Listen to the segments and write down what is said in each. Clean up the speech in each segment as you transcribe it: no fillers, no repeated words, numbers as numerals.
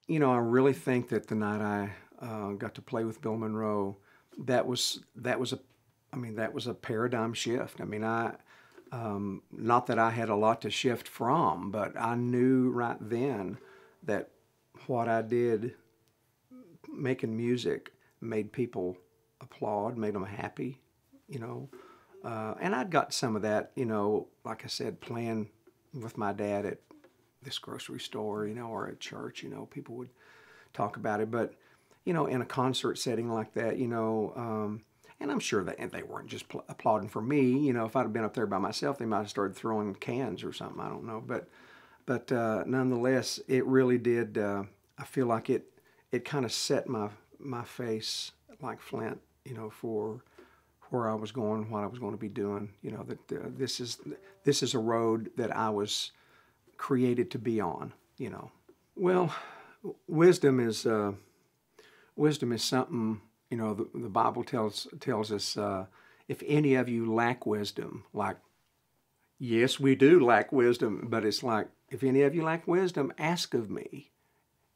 You know, I really think that the night I got to play with Bill Monroe, that was a, I mean, that was a paradigm shift. I mean, not that I had a lot to shift from, but I knew right then that what I did making music made people applaud, made them happy, you know. And I'd got some of that, you know, like I said, playing with my dad at this grocery store, you know, or at church, you know, people would talk about it. But, you know, in a concert setting like that, you know, and I'm sure that and they weren't just applauding for me. You know, if I'd have been up there by myself, they might have started throwing cans or something. I don't know. But nonetheless, it really did. I feel like it kind of set my face like flint, you know, for where I was going, what I was going to be doing. You know, that this is a road that I was created to be on. You know, well, wisdom is wisdom is something. You know, the Bible tells us if any of you lack wisdom, like yes, we do lack wisdom, but it's like if any of you lack wisdom, ask of me,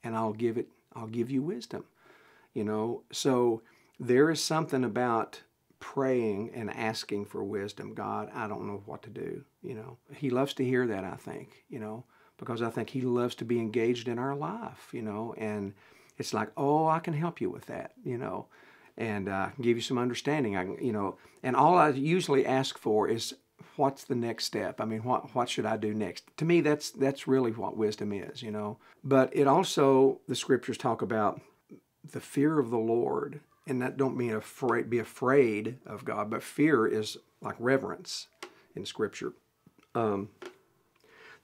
and I'll give it. I'll give you wisdom. You know, so there is something about praying and asking for wisdom. God, I don't know what to do. You know, He loves to hear that, I think, you know, because I think He loves to be engaged in our life, you know, and it's like, oh, I can help you with that, you know, and I can give you some understanding. I can, you know, and all I usually ask for is, what's the next step? I mean, what should I do next? To me, that's really what wisdom is, you know. But it also, the scriptures talk about the fear of the Lord, and that don't mean be afraid of God, but fear is like reverence in Scripture. The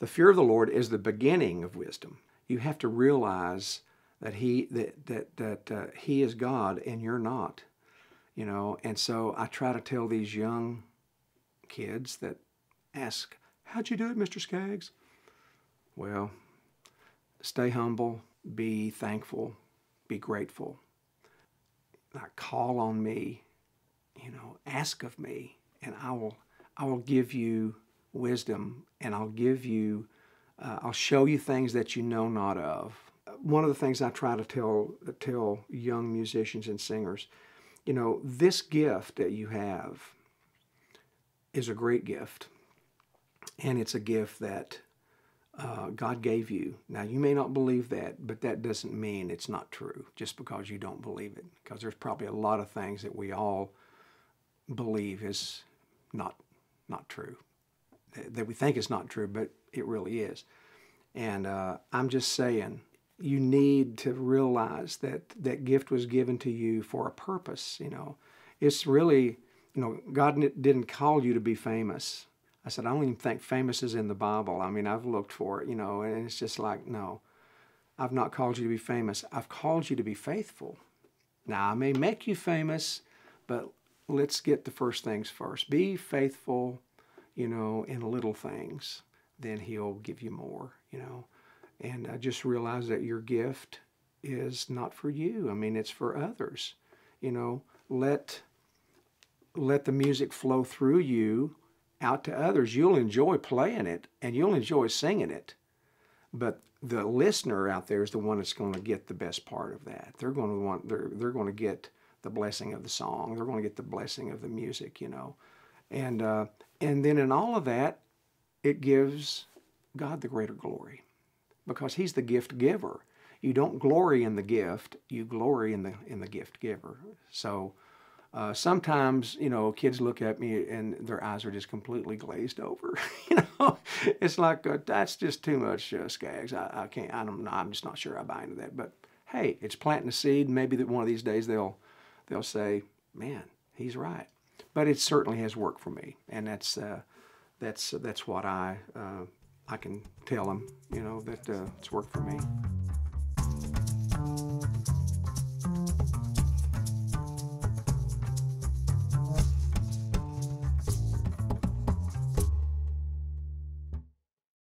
fear of the Lord is the beginning of wisdom. You have to realize that He is God and you're not, you know. And so I try to tell these young kids that ask, "How'd you do it, Mr. Skaggs?" Well, stay humble, be thankful, be grateful. Like, call on me, you know, ask of me, and I will give you wisdom, and I'll show you things that you know not of. One of the things I try to tell young musicians and singers, you know, this gift that you have is a great gift, and it's a gift that God gave you. Now, you may not believe that, but that doesn't mean it's not true just because you don't believe it, because there's probably a lot of things that we all believe is not true, that we think is not true, but it really is. And I'm just saying, you need to realize that that gift was given to you for a purpose. You know, it's really, you know, God didn't call you to be famous. I said, I don't even think famous is in the Bible. I mean, I've looked for it, you know, and it's just like, no, I've not called you to be famous. I've called you to be faithful. Now, I may make you famous, but let's get the first things first. Be faithful, you know, in little things. Then He'll give you more, you know. And just realize that your gift is not for you. I mean, it's for others. You know, let the music flow through you out to others. You'll enjoy playing it and you'll enjoy singing it, but the listener out there is the one that's going to get the best part of that. They're going to get the blessing of the song. They're going to get the blessing of the music, you know, and then in all of that, it gives God the greater glory because He's the gift giver. You don't glory in the gift; you glory in the gift giver. So. Sometimes, you know, kids look at me and their eyes are just completely glazed over. You know, it's like, that's just too much, Skaggs. I can't, I'm just not sure I buy into that. But hey, it's planting a seed. Maybe that one of these days they'll say, man, he's right. But it certainly has worked for me. And that's what I can tell them, you know, that it's worked for me.